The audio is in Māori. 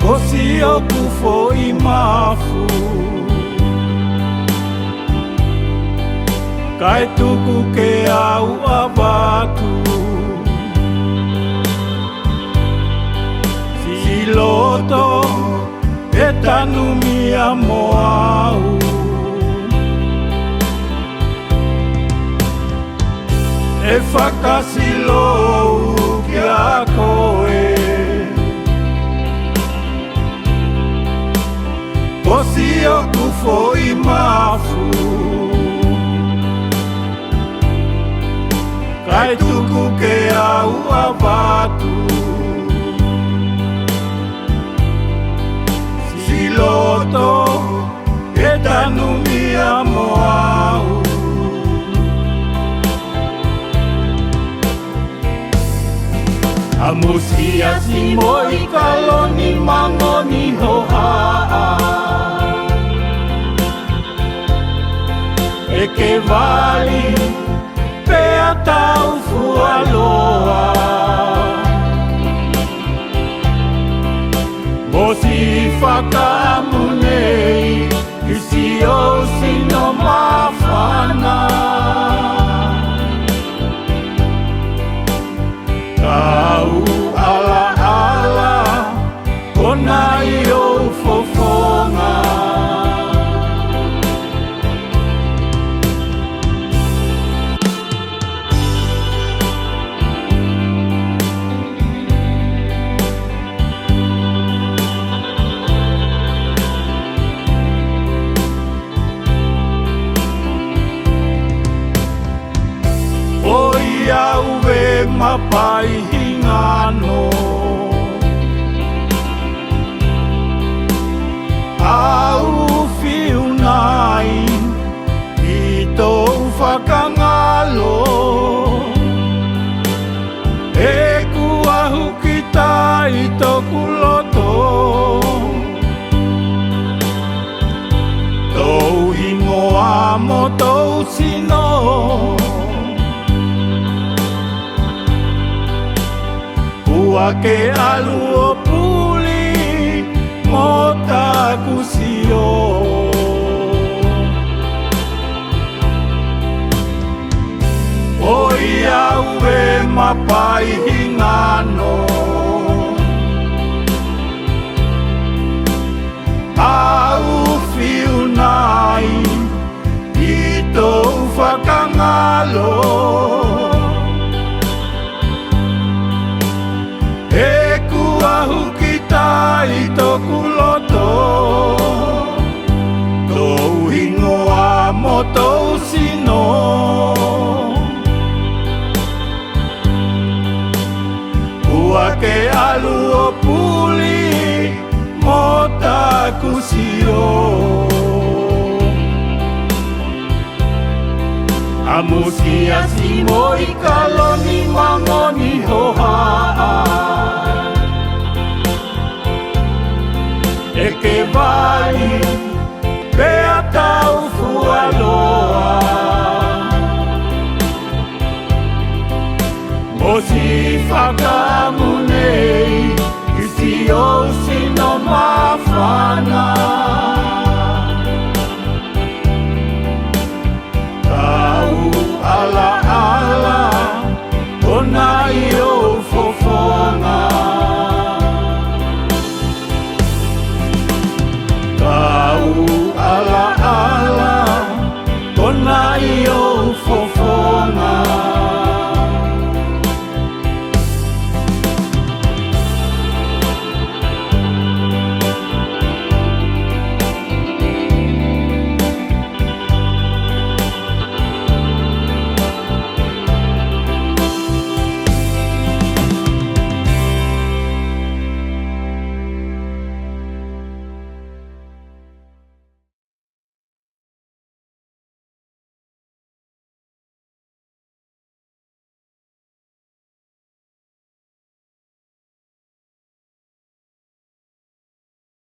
Fosi oku foi mafu Kai tuku ke au avatu Siloto e tanu mia moau E whakasilou ki a koe Fosi oku foi mafu Kai tuku ke au avatu Siloto e tanu mia moau A musia si moi kaloni mangoni hohaa E ke vali pea tau fualoa Mosi whakamunei Isi o sino mawhana Kau ala ala Kona i o fofonga Auwe mapai hingano Au fiu nai I tōu whakangalo E kuahu ki tai tōku loto Tōu ingoa mo tōu sino Ua ke alu o puli mo taku sio Oi au e mapai hingano Au fiu nai I tōu whakangalo I tōku loto Tōu ingoa mo tōu sino Ua ke alu o puli mo taku sio A musia si moi kaloni mangoni hohaa E ke vai pea tau fualoa Mosi whakamu